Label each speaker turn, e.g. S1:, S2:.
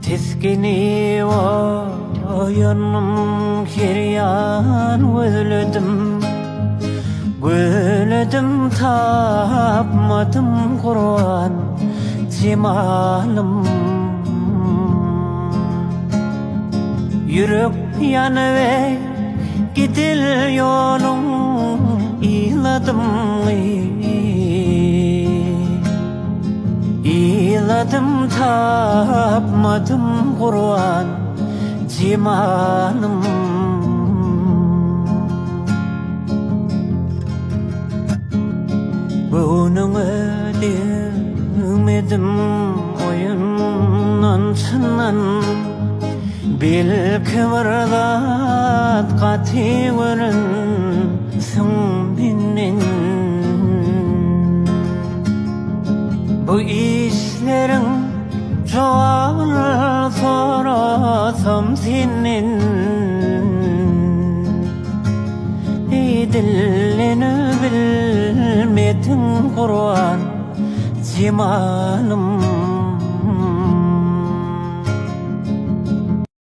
S1: Teskini oyanım kiryan özledim Gülüdüm tapmadım Kur'an cemalım Yürek yanıver gidil yolum İladım İladım tapmadım Kur'an cemalım Bunun ödemedim oyundan çınan Belki varlat kativerin sen benim Bu işlerin çoğalır sorasam senin Dilini bilmedin Kur'an cemalım